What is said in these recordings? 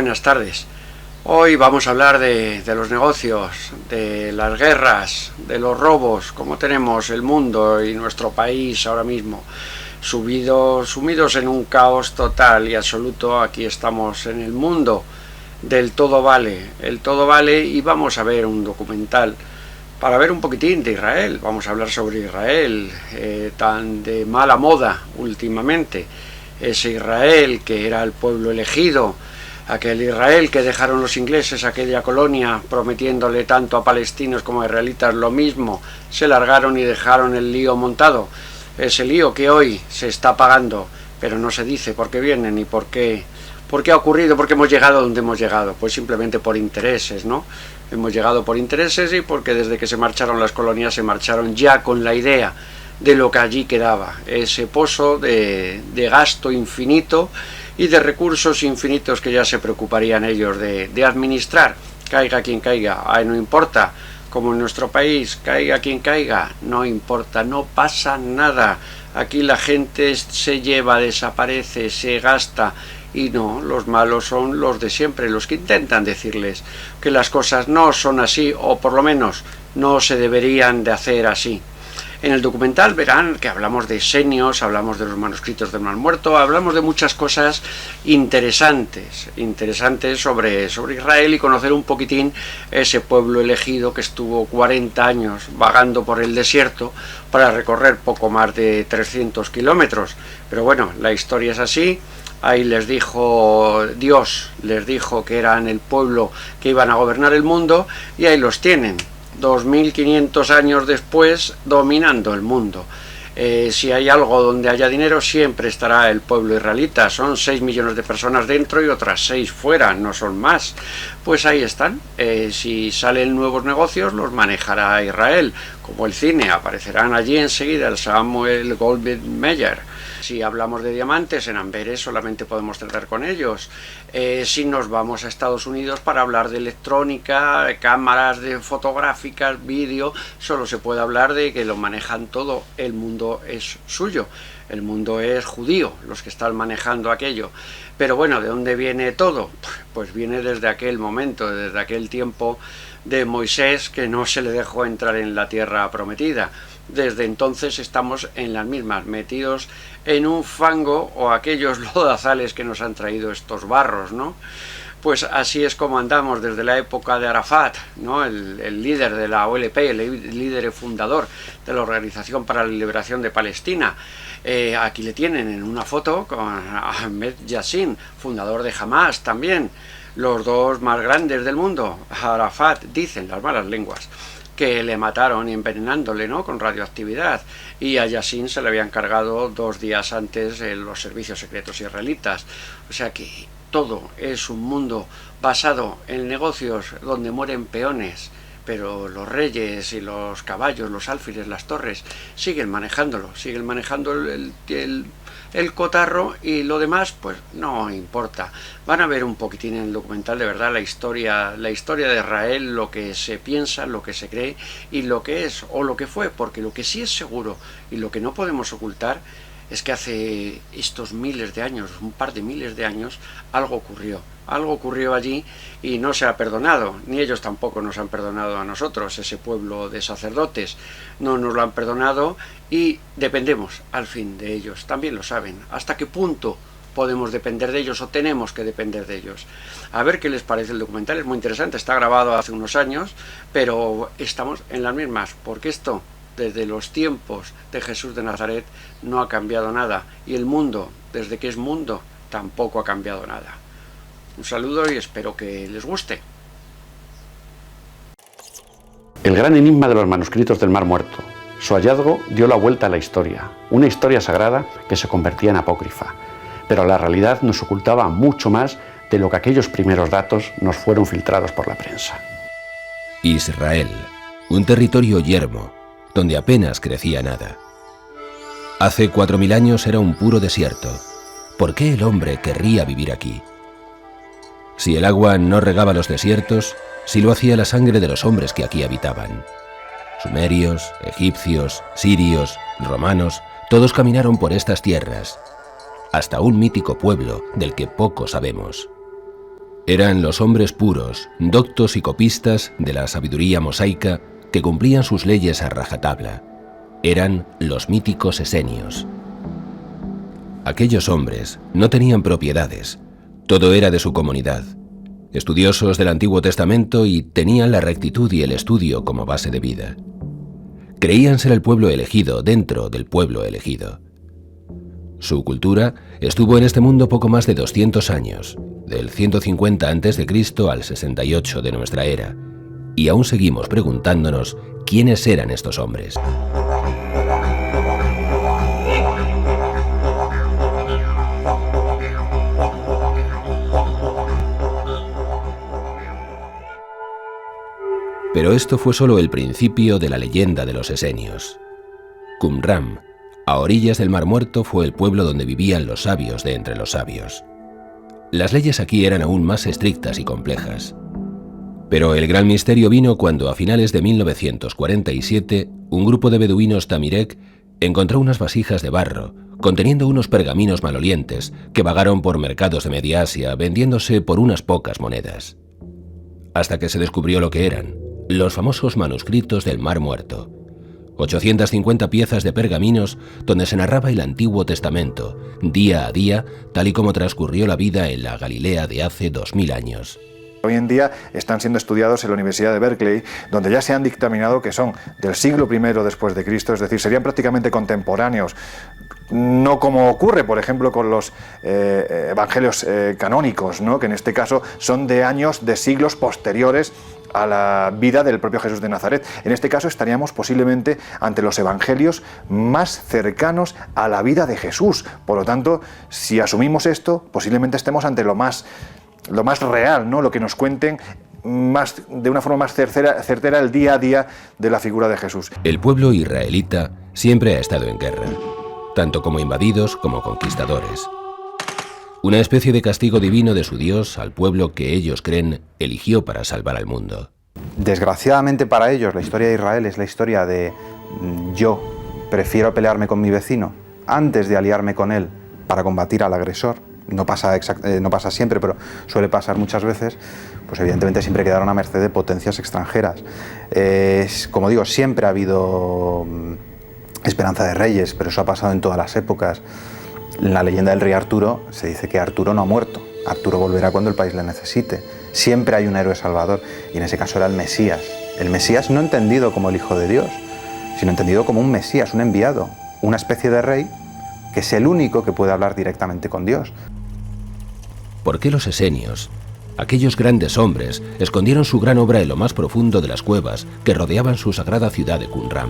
buenas tardes. Hoy vamos a hablar de los negocios, de las guerras, de los robos, cómo tenemos el mundo y nuestro país ahora mismo sumidos en un caos total y absoluto. Aquí estamos en el mundo del todo vale, y vamos a ver un documental para ver un poquitín de Israel. Vamos a hablar sobre Israel, tan de mala moda últimamente, ese Israel que era el pueblo elegido, aquel Israel que dejaron los ingleses, aquella colonia, prometiéndole tanto a palestinos como a israelitas lo mismo, se largaron y dejaron el lío montado, ese lío que hoy se está pagando, pero no se dice por qué viene ni por qué ha ocurrido, por qué hemos llegado donde hemos llegado. Pues simplemente por intereses, ¿no? Hemos llegado por intereses y porque desde que se marcharon las colonias se marcharon ya con la idea de lo que allí quedaba, ese pozo de gasto infinito y de recursos infinitos que ya se preocuparían ellos de administrar. Caiga quien caiga, no importa, como en nuestro país, caiga quien caiga, no importa, no pasa nada. Aquí la gente se lleva, desaparece, se gasta, y no, los malos son los de siempre, los que intentan decirles que las cosas no son así, o por lo menos no se deberían de hacer así. En el documental verán que hablamos de Esenios, hablamos de los manuscritos del Mar Muerto, hablamos de muchas cosas interesantes sobre Israel, y conocer un poquitín ese pueblo elegido que estuvo 40 años vagando por el desierto para recorrer poco más de 300 kilómetros. Pero bueno, la historia es así. Ahí les dijo Dios, les dijo que eran el pueblo que iban a gobernar el mundo, y ahí los tienen. 2500 años después, dominando el mundo. Si hay algo donde haya dinero, siempre estará el pueblo israelita. Son 6 millones de personas dentro y otras 6 fuera, no son más. Pues ahí están. Si salen nuevos negocios, los manejará Israel. Como el cine, aparecerán allí enseguida el Samuel Goldwyn-Mayer. Si hablamos de diamantes, en Amberes solamente podemos tratar con ellos. Si nos vamos a Estados Unidos para hablar de electrónica, cámaras fotográficas, vídeo, solo se puede hablar de que lo manejan todo. El mundo es suyo, el mundo es judío, los que están manejando aquello. Pero bueno, ¿de dónde viene todo? Pues viene desde aquel momento, desde aquel tiempo de Moisés, que no se le dejó entrar en la tierra prometida. Desde entonces estamos en las mismas, metidos en un fango, o aquellos lodazales que nos han traído estos barros, ¿no? Pues así es como andamos desde la época de Arafat, ¿no? El líder de la OLP, el líder fundador de la Organización para la Liberación de Palestina. Aquí le tienen en una foto con Ahmed Yassin, fundador de Hamas también, los dos más grandes del mundo. Arafat, dicen las malas lenguas, que le mataron envenenándole, ¿no?, con radioactividad, y a Yassin se le habían cargado 2 días antes los servicios secretos israelitas. O sea que todo es un mundo basado en negocios donde mueren peones, pero los reyes y los caballos, los alfiles, las torres, siguen manejando el cotarro, y lo demás pues no importa. Van a ver un poquitín en el documental de verdad la historia de Israel, lo que se piensa, lo que se cree y lo que es o lo que fue, porque lo que sí es seguro y lo que no podemos ocultar es que hace estos miles de años, un par de miles de años, algo ocurrió allí y no se ha perdonado, ni ellos tampoco nos han perdonado a nosotros, ese pueblo de sacerdotes, no nos lo han perdonado, y dependemos al fin de ellos, también lo saben. ¿Hasta qué punto podemos depender de ellos o tenemos que depender de ellos? A ver qué les parece el documental, es muy interesante, está grabado hace unos años, pero estamos en las mismas, porque esto, desde los tiempos de Jesús de Nazaret, no ha cambiado nada, y el mundo, desde que es mundo, tampoco ha cambiado nada. Un saludo y espero que les guste. El gran enigma de los manuscritos del Mar Muerto. Su hallazgo dio la vuelta a la historia, una historia sagrada que se convertía en apócrifa, pero la realidad nos ocultaba mucho más de lo que aquellos primeros datos nos fueron filtrados por la prensa. Israel, un territorio yermo, donde apenas crecía nada. Hace 4000 años era un puro desierto. ¿Por qué el hombre querría vivir aquí? Si el agua no regaba los desiertos, sí lo hacía la sangre de los hombres que aquí habitaban. Sumerios, egipcios, sirios, romanos, todos caminaron por estas tierras, hasta un mítico pueblo del que poco sabemos. Eran los hombres puros, doctos y copistas de la sabiduría mosaica que cumplían sus leyes a rajatabla. Eran los míticos esenios. Aquellos hombres no tenían propiedades, todo era de su comunidad. Estudiosos del Antiguo Testamento y tenían la rectitud y el estudio como base de vida. Creían ser el pueblo elegido dentro del pueblo elegido. Su cultura estuvo en este mundo poco más de 200 años, del 150 a.C. al 68 de nuestra era, y aún seguimos preguntándonos quiénes eran estos hombres. Pero esto fue solo el principio de la leyenda de los esenios. Qumran, a orillas del Mar Muerto, fue el pueblo donde vivían los sabios de entre los sabios. Las leyes aquí eran aún más estrictas y complejas. Pero el gran misterio vino cuando a finales de 1947 un grupo de beduinos tamirek encontró unas vasijas de barro conteniendo unos pergaminos malolientes que vagaron por mercados de Media Asia vendiéndose por unas pocas monedas. Hasta que se descubrió lo que eran, los famosos manuscritos del Mar Muerto. 850 piezas de pergaminos donde se narraba el Antiguo Testamento, día a día, tal y como transcurrió la vida en la Galilea de hace 2000 años. Hoy en día están siendo estudiados en la Universidad de Berkeley, donde ya se han dictaminado que son del siglo I después de Cristo, es decir, serían prácticamente contemporáneos. No como ocurre, por ejemplo, con los evangelios canónicos, ¿no? Que en este caso son de siglos posteriores a la vida del propio Jesús de Nazaret. En este caso estaríamos posiblemente ante los evangelios más cercanos a la vida de Jesús. Por lo tanto, si asumimos esto, posiblemente estemos ante lo más real, ¿no? Lo que nos cuenten de una forma más certera el día a día de la figura de Jesús. El pueblo israelita siempre ha estado en guerra, tanto como invadidos como conquistadores. Una especie de castigo divino de su Dios al pueblo que ellos creen eligió para salvar al mundo. Desgraciadamente para ellos, la historia de Israel es la historia de yo prefiero pelearme con mi vecino antes de aliarme con él para combatir al agresor. No pasa siempre, pero suele pasar muchas veces. Pues evidentemente siempre quedaron a merced de potencias extranjeras. Como digo, siempre ha habido esperanza de reyes, pero eso ha pasado en todas las épocas. En la leyenda del rey Arturo se dice que Arturo no ha muerto. Arturo volverá cuando el país le necesite. Siempre hay un héroe salvador, y en ese caso era el Mesías. El Mesías no entendido como el Hijo de Dios, sino entendido como un Mesías, un enviado, una especie de rey que es el único que puede hablar directamente con Dios. ¿Por qué los esenios, aquellos grandes hombres, escondieron su gran obra en lo más profundo de las cuevas que rodeaban su sagrada ciudad de Qumran?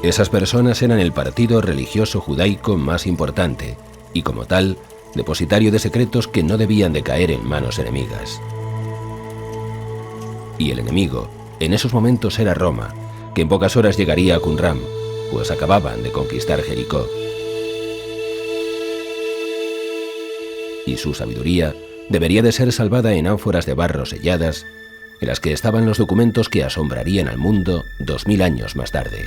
Esas personas eran el partido religioso judaico más importante y, como tal, depositario de secretos que no debían de caer en manos enemigas. Y el enemigo, en esos momentos, era Roma, que en pocas horas llegaría a Qumran, pues acababan de conquistar Jericó. Y su sabiduría debería de ser salvada en ánforas de barro selladas, en las que estaban los documentos que asombrarían al mundo 2000 años más tarde.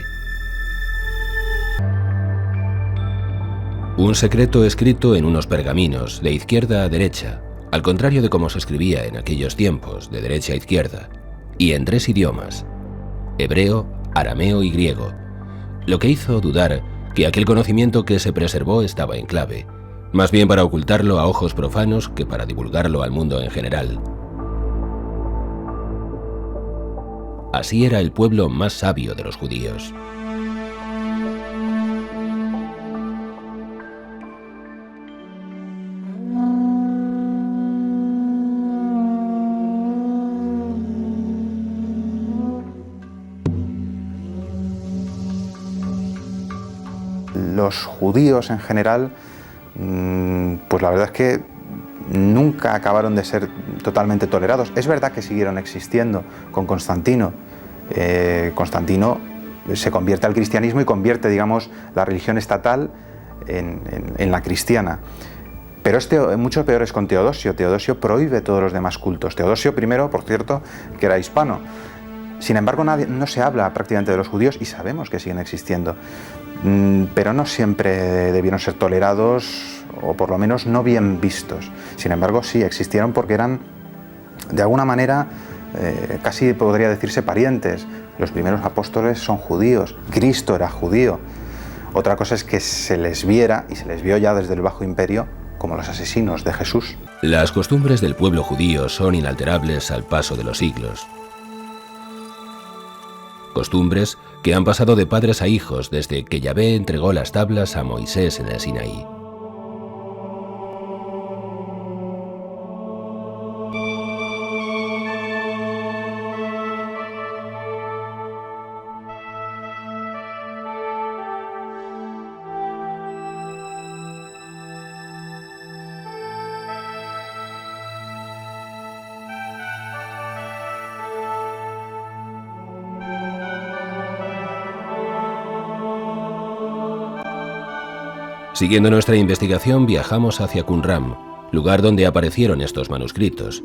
Un secreto escrito en unos pergaminos de izquierda a derecha, al contrario de cómo se escribía en aquellos tiempos, de derecha a izquierda, y en 3 idiomas, hebreo, arameo y griego, lo que hizo dudar que aquel conocimiento que se preservó estaba en clave, más bien para ocultarlo a ojos profanos que para divulgarlo al mundo en general. Así era el pueblo más sabio de los judíos. Los judíos en general, pues la verdad es que nunca acabaron de ser totalmente tolerados. Es verdad que siguieron existiendo con Constantino. Constantino se convierte al cristianismo y convierte, digamos, la religión estatal en la cristiana. Pero es mucho peor es con Teodosio. Teodosio prohíbe todos los demás cultos. Teodosio primero, por cierto, que era hispano. Sin embargo, no se habla prácticamente de los judíos y sabemos que siguen existiendo. pero no siempre debieron ser tolerados, o por lo menos no bien vistos. Sin embargo, sí existieron porque eran, de alguna manera, casi podría decirse parientes. Los primeros apóstoles son judíos, Cristo era judío. Otra cosa es que se les viera, y se les vio ya desde el Bajo Imperio, como los asesinos de Jesús. Las costumbres del pueblo judío son inalterables al paso de los siglos. Costumbres que han pasado de padres a hijos desde que Yahvé entregó las tablas a Moisés en el Sinaí. Siguiendo nuestra investigación, viajamos hacia Qumran, lugar donde aparecieron estos manuscritos.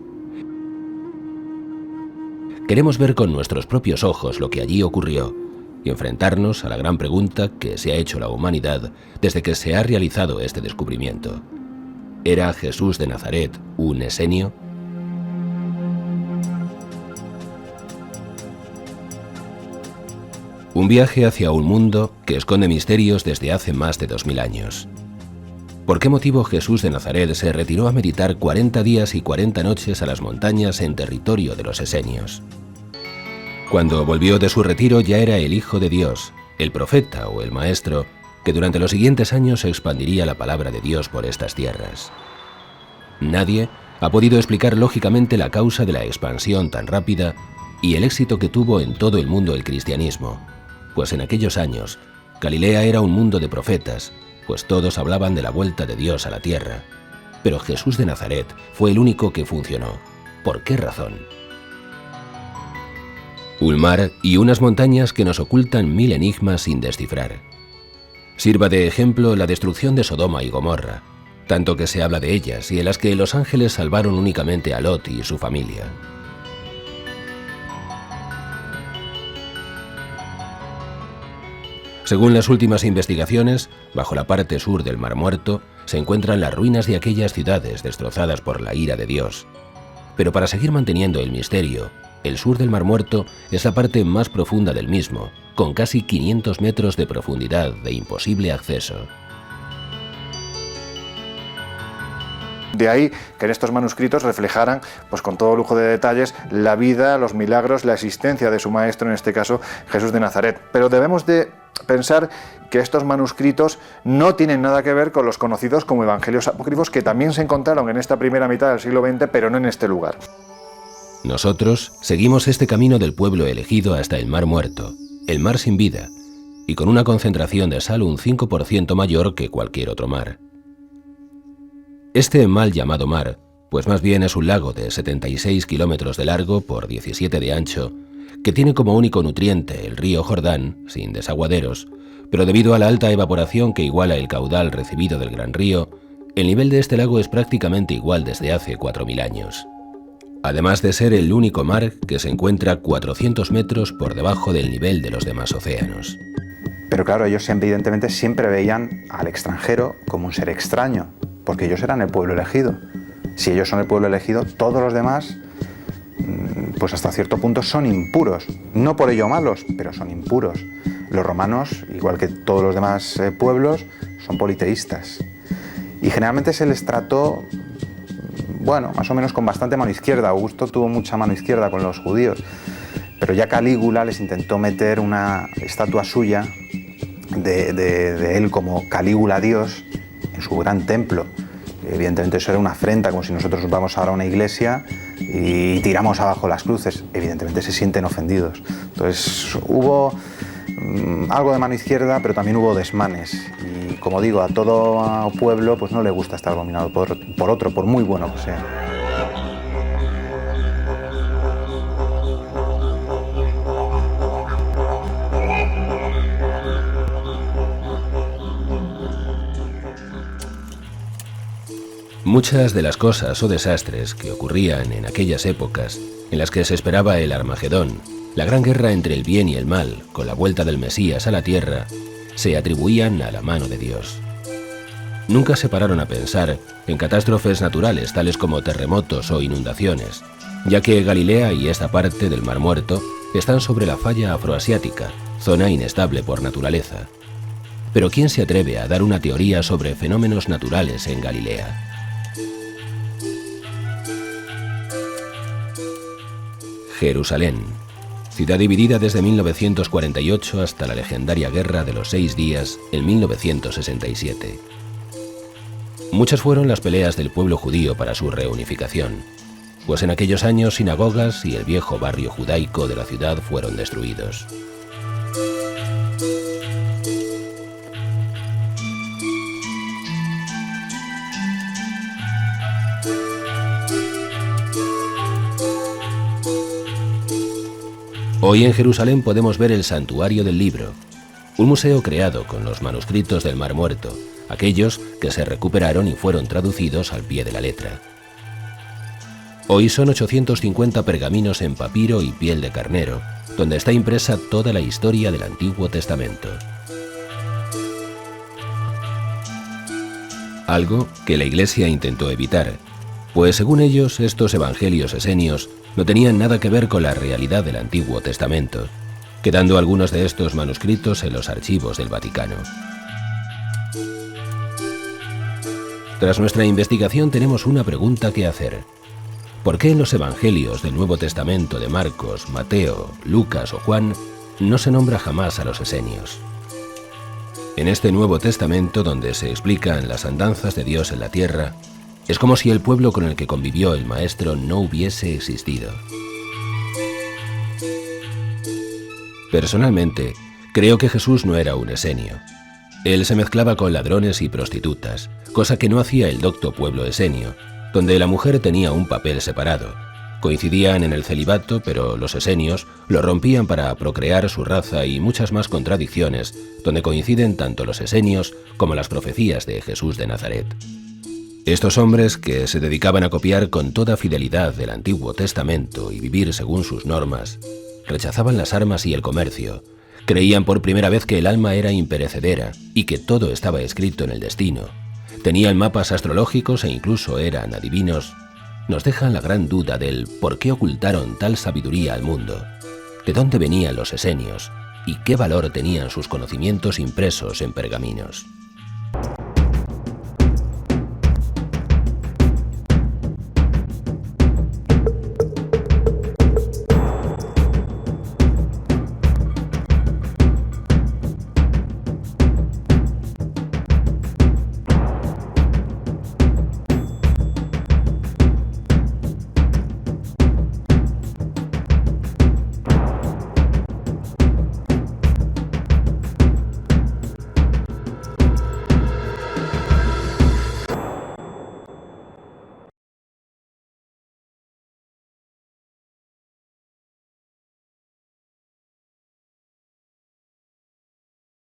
Queremos ver con nuestros propios ojos lo que allí ocurrió y enfrentarnos a la gran pregunta que se ha hecho la humanidad desde que se ha realizado este descubrimiento. ¿Era Jesús de Nazaret un esenio? Un viaje hacia un mundo que esconde misterios desde hace más de 2000 años. ¿Por qué motivo Jesús de Nazaret se retiró a meditar 40 días y 40 noches a las montañas en territorio de los esenios? Cuando volvió de su retiro ya era el Hijo de Dios, el profeta o el maestro, que durante los siguientes años expandiría la palabra de Dios por estas tierras. Nadie ha podido explicar lógicamente la causa de la expansión tan rápida y el éxito que tuvo en todo el mundo el cristianismo. Pues en aquellos años, Galilea era un mundo de profetas, pues todos hablaban de la vuelta de Dios a la tierra. Pero Jesús de Nazaret fue el único que funcionó. ¿Por qué razón? Un mar y unas montañas que nos ocultan 1000 enigmas sin descifrar. Sirva de ejemplo la destrucción de Sodoma y Gomorra, tanto que se habla de ellas y en las que los ángeles salvaron únicamente a Lot y su familia. Según las últimas investigaciones, bajo la parte sur del Mar Muerto se encuentran las ruinas de aquellas ciudades destrozadas por la ira de Dios. Pero para seguir manteniendo el misterio, el sur del Mar Muerto es la parte más profunda del mismo, con casi 500 metros de profundidad de imposible acceso. De ahí que en estos manuscritos reflejaran, pues con todo lujo de detalles, la vida, los milagros, la existencia de su maestro, en este caso Jesús de Nazaret. Pero debemos de pensar que estos manuscritos no tienen nada que ver con los conocidos como evangelios apócrifos, que también se encontraron en esta primera mitad del siglo XX, pero no en este lugar. Nosotros seguimos este camino del pueblo elegido hasta el Mar Muerto, el mar sin vida, y con una concentración de sal un 5% mayor que cualquier otro mar. Este mal llamado mar, pues más bien es un lago de 76 kilómetros de largo por 17 de ancho, que tiene como único nutriente el río Jordán, sin desaguaderos, pero debido a la alta evaporación que iguala el caudal recibido del gran río, el nivel de este lago es prácticamente igual desde hace 4000 años. Además de ser el único mar que se encuentra 400 metros por debajo del nivel de los demás océanos. Pero claro, ellos evidentemente siempre veían al extranjero como un ser extraño, porque ellos eran el pueblo elegido. Si ellos son el pueblo elegido, todos los demás, pues hasta cierto punto son impuros. No por ello malos, pero son impuros. Los romanos, igual que todos los demás pueblos, son politeístas. Y generalmente se les trató, bueno, más o menos con bastante mano izquierda. Augusto tuvo mucha mano izquierda con los judíos, pero ya Calígula les intentó meter una estatua suya de él como Calígula Dios en su gran templo. Evidentemente eso era una afrenta, como si nosotros vamos ahora a una iglesia y tiramos abajo las cruces. Evidentemente se sienten ofendidos. Entonces hubo algo de mano izquierda, pero también hubo desmanes. Y como digo, a todo pueblo pues no le gusta estar dominado por otro, por muy bueno que sea. Muchas de las cosas o desastres que ocurrían en aquellas épocas, en las que se esperaba el Armagedón, la gran guerra entre el bien y el mal, con la vuelta del Mesías a la tierra, se atribuían a la mano de Dios. Nunca se pararon a pensar en catástrofes naturales tales como terremotos o inundaciones, ya que Galilea y esta parte del Mar Muerto están sobre la falla afroasiática, zona inestable por naturaleza. Pero ¿quién se atreve a dar una teoría sobre fenómenos naturales en Galilea? Jerusalén, ciudad dividida desde 1948 hasta la legendaria Guerra de los 6 Días en 1967. Muchas fueron las peleas del pueblo judío para su reunificación, pues en aquellos años sinagogas y el viejo barrio judaico de la ciudad fueron destruidos. Hoy en Jerusalén podemos ver el Santuario del Libro, un museo creado con los manuscritos del Mar Muerto, aquellos que se recuperaron y fueron traducidos al pie de la letra. Hoy son 850 pergaminos en papiro y piel de carnero, donde está impresa toda la historia del Antiguo Testamento. Algo que la Iglesia intentó evitar, pues según ellos estos evangelios esenios no tenían nada que ver con la realidad del Antiguo Testamento, quedando algunos de estos manuscritos en los archivos del Vaticano. Tras nuestra investigación tenemos una pregunta que hacer. ¿Por qué en los evangelios del Nuevo Testamento de Marcos, Mateo, Lucas o Juan no se nombra jamás a los esenios? En este Nuevo Testamento, donde se explican las andanzas de Dios en la tierra, es como si el pueblo con el que convivió el Maestro no hubiese existido. Personalmente, creo que Jesús no era un esenio. Él se mezclaba con ladrones y prostitutas, cosa que no hacía el docto pueblo esenio, donde la mujer tenía un papel separado. Coincidían en el celibato, pero los esenios lo rompían para procrear su raza y muchas más contradicciones, donde coinciden tanto los esenios como las profecías de Jesús de Nazaret. Estos hombres, que se dedicaban a copiar con toda fidelidad del Antiguo Testamento y vivir según sus normas, rechazaban las armas y el comercio, creían por primera vez que el alma era imperecedera y que todo estaba escrito en el destino, tenían mapas astrológicos e incluso eran adivinos, nos dejan la gran duda del por qué ocultaron tal sabiduría al mundo, de dónde venían los esenios y qué valor tenían sus conocimientos impresos en pergaminos.